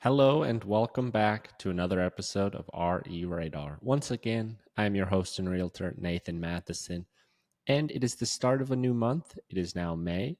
Hello and welcome back to another episode of RE Radar. Once again, I am your host and realtor, Nathan Mathisen, and it is the start of a new month. It is now May.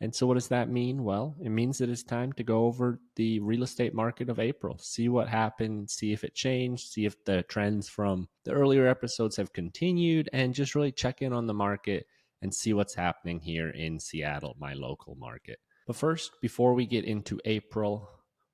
And so, what does that mean? Well, it means that it's time to go over the real estate market of April, see what happened, see if it changed, see if the trends from the earlier episodes have continued, and just really check in on the market and see what's happening here in Seattle, my local market. But first, before we get into April,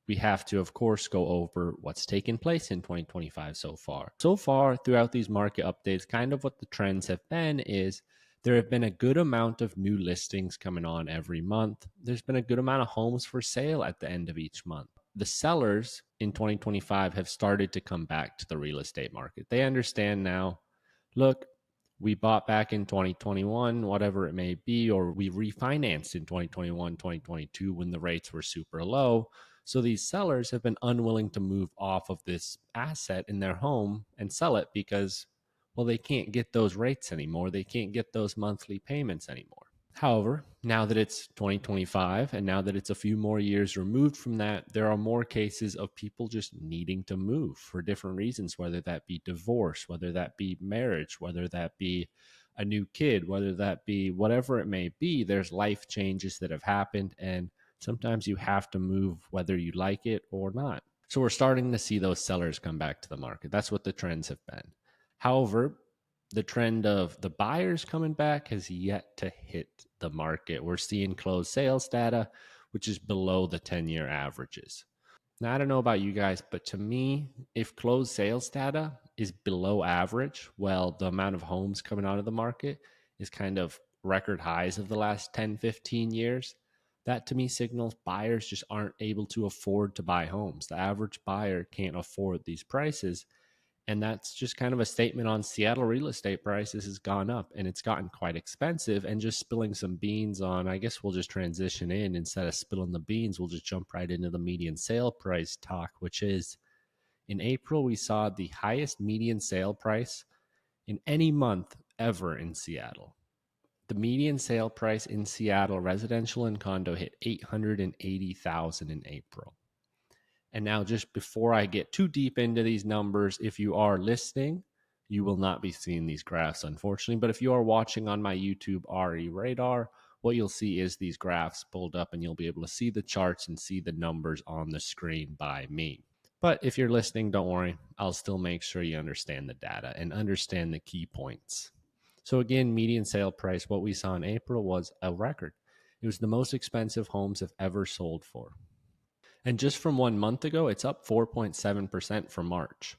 we have to, of course, go over what's taken place in 2025 so far. So far, throughout these market updates, kind of what the trends have been is there have been a good amount of new listings coming on every month. There's been a good amount of homes for sale at the end of each month. The sellers in 2025 have started to come back to the real estate market. They understand now, look, we bought back in 2021, whatever it may be, or we refinanced in 2021, 2022 when the rates were super low. So these sellers have been unwilling to move off of this asset in their home and sell it because, well, they can't get those rates anymore. They can't get those monthly payments anymore. However, now that it's 2025 and now that it's a few more years removed from that, there are more cases of people just needing to move for different reasons, whether that be divorce, whether that be marriage, whether that be a new kid, whether that be whatever it may be. There's life changes that have happened, and sometimes you have to move whether you like it or not. So we're starting to see those sellers come back to the market. That's what the trends have been. However, the trend of the buyers coming back has yet to hit the market. We're seeing closed sales data, which is below the 10-year averages. Now, I don't know about you guys, but to me, if closed sales data is below average, well, the amount of homes coming out of the market is kind of record highs of the last 10, 15 years. That to me signals buyers just aren't able to afford to buy homes. The average buyer can't afford these prices. And that's just kind of a statement on Seattle real estate prices has gone up and it's gotten quite expensive. And just spilling some beans on, I guess we'll just transition in instead of spilling the beans, we'll just jump right into the median sale price talk, which is in April, we saw the highest median sale price in any month ever in Seattle. The median sale price in Seattle, residential and condo, hit 880,000 in April. And now, just before I get too deep into these numbers, if you are listening, you will not be seeing these graphs, unfortunately. But if you are watching on my YouTube RE Radar, what you'll see is these graphs pulled up, and you'll be able to see the charts and see the numbers on the screen by me. But if you're listening, don't worry. I'll still make sure you understand the data and understand the key points. So again, median sale price, what we saw in April was a record. It was the most expensive homes have ever sold for. And just from 1 month ago, it's up 4.7% from March.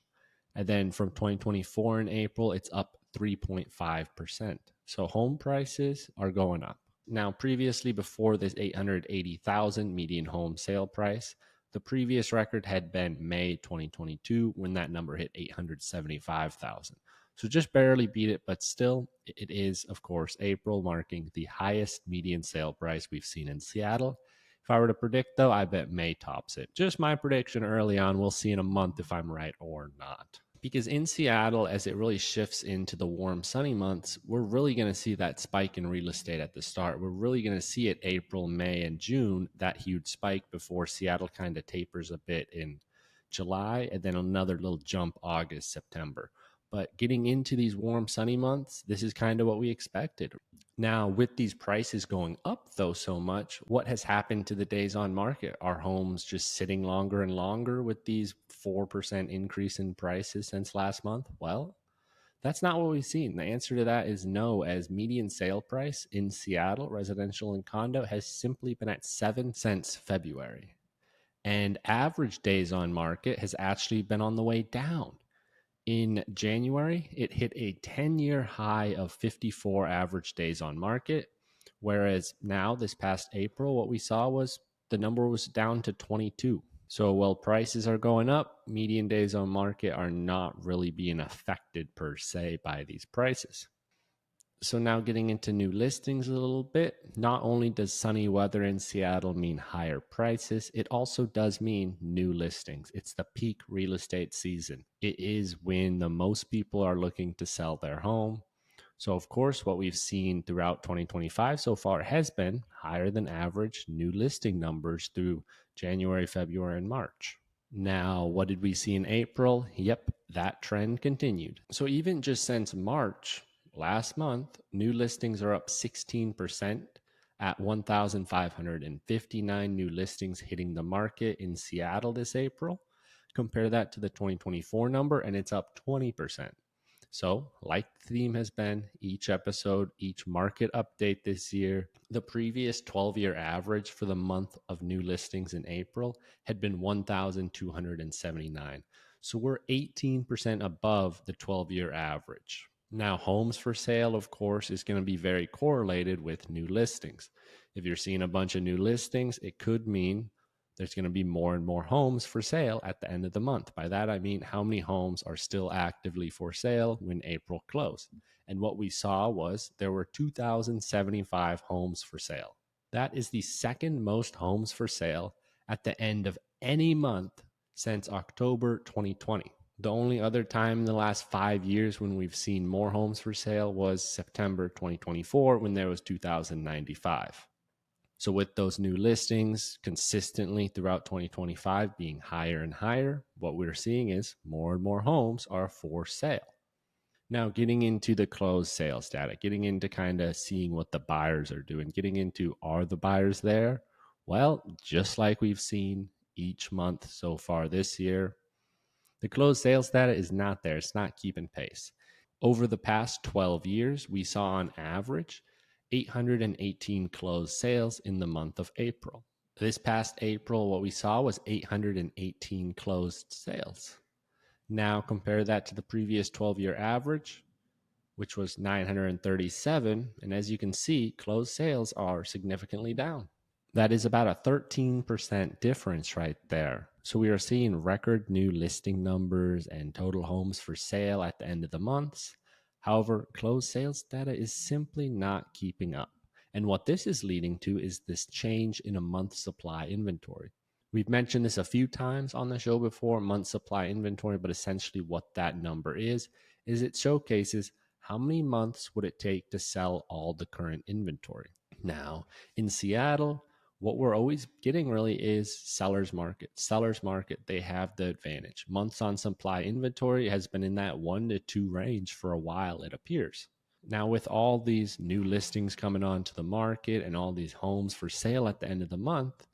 And then from 2024 in April, it's up 3.5%. So home prices are going up. Now, previously, before this 880,000 median home sale price, the previous record had been May 2022 when that number hit 875,000. So just barely beat it, but still, it is, of course, April marking the highest median sale price we've seen in Seattle. If I were to predict, though, I bet May tops it. Just my prediction early on. We'll see in a month if I'm right or not. Because in Seattle, as it really shifts into the warm, sunny months, we're really going to see that spike in real estate at the start. We're really going to see it April, May, and June, that huge spike before Seattle kind of tapers a bit in July, and then another little jump August, September. But getting into these warm, sunny months, this is kind of what we expected. Now, with these prices going up, though, so much, what has happened to the days on market? Are homes just sitting longer and longer with these 4% increase in prices since last month? Well, that's not what we've seen. The answer to that is no, as median sale price in Seattle, residential and condo, has simply been at 7 since February. And average days on market has actually been on the way down. In January, it hit a 10-year high of 54 average days on market, whereas now this past April, what we saw was the number was down to 22. So while prices are going up, median days on market are not really being affected per se by these prices. So now getting into new listings a little bit, not only does sunny weather in Seattle mean higher prices, it also does mean new listings. It's the peak real estate season. It is when the most people are looking to sell their home. So of course, what we've seen throughout 2025 so far has been higher than average new listing numbers through January, February, and March. Now, what did we see in April? Yep, that trend continued. So, even just since March, last month, new listings are up 16% at 1,559 new listings hitting the market in Seattle this April. Compare that to the 2024 number, and it's up 20%. So, like the theme has been each episode, each market update this year, the previous 12-year average for the month of new listings in April had been 1,279. So, we're 18% above the 12-year average. Now, homes for sale, of course, is going to be very correlated with new listings. If you're seeing a bunch of new listings, it could mean there's going to be more and more homes for sale at the end of the month. By that, I mean how many homes are still actively for sale when April closed. And what we saw was there were 2,075 homes for sale. That is the second most homes for sale at the end of any month since October 2020. The only other time in the last 5 years when we've seen more homes for sale was September 2024 when there was 2,095. So with those new listings consistently throughout 2025 being higher and higher, what we're seeing is more and more homes are for sale. Now, getting into the closed sales data, getting into kind of seeing what the buyers are doing, getting into are the buyers there? Well, just like we've seen each month so far this year, the closed sales data is not there. It's not keeping pace. Over the past 12 years, we saw on average 818 closed sales in the month of April. This past April, what we saw was 818 closed sales. Now compare that to the previous 12-year average, which was 937. And as you can see, closed sales are significantly down. That is about a 13% difference right there. So we are seeing record new listing numbers and total homes for sale at the end of the months. However, closed sales data is simply not keeping up. And what this is leading to is this change in a month supply inventory. We've mentioned this a few times on the show before, month supply inventory, but essentially what that number is it showcases how many months would it take to sell all the current inventory. Now, in Seattle, what we're always getting really is seller's market. Seller's market, they have the advantage. Months on supply inventory has been in that 1 to 2 range for a while, it appears. Now, with all these new listings coming onto the market and all these homes for sale at the end of the month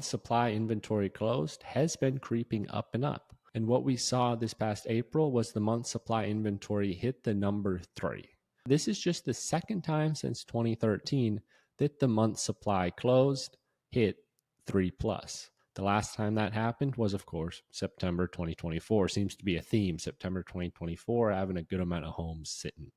supply inventory closed has been creeping up and up. And what we saw this past April was the month supply inventory hit the number 3. This is just the second time since 2013 that the month supply closed hit 3 plus. The last time that happened was, of course, September 2024. Seems to be a theme. September 2024, having a good amount of homes sitting.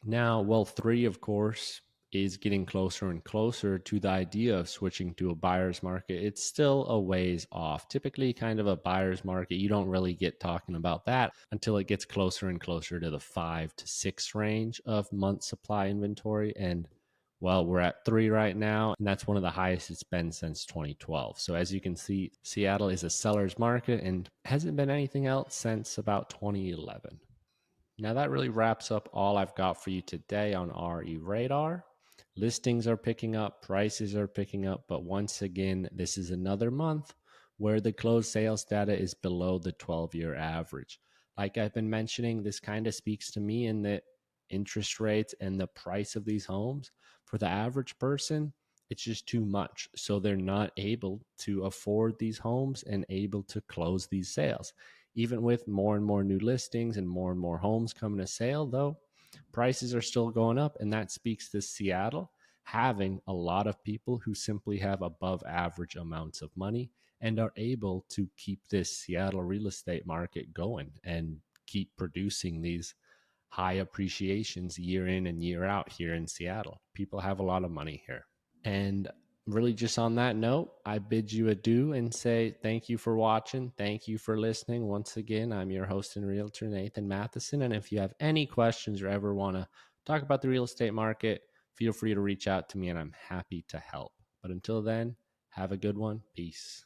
Now, well, 3, of course, is getting closer and closer to the idea of switching to a buyer's market. It's still a ways off. Typically, kind of a buyer's market, you don't really get talking about that until it gets closer and closer to the 5 to 6 range of month supply inventory. And well, we're at 3 right now, and that's one of the highest it's been since 2012. So as you can see, Seattle is a seller's market and hasn't been anything else since about 2011. Now that really wraps up all I've got for you today on RE Radar. Listings are picking up, prices are picking up, but once again, this is another month where the closed sales data is below the 12-year average. Like I've been mentioning, this kind of speaks to me in that interest rates and the price of these homes for the average person, it's just too much. So they're not able to afford these homes and able to close these sales. Even with more and more new listings and more homes coming to sale, though, prices are still going up. And that speaks to Seattle having a lot of people who simply have above average amounts of money and are able to keep this Seattle real estate market going and keep producing these high appreciations year in and year out here in Seattle. People have a lot of money here. And really, just on that note, I bid you adieu and say thank you for watching. Thank you for listening. Once again, I'm your host and realtor, Nathan Mathisen. And if you have any questions or ever want to talk about the real estate market, feel free to reach out to me and I'm happy to help. But until then, have a good one. Peace.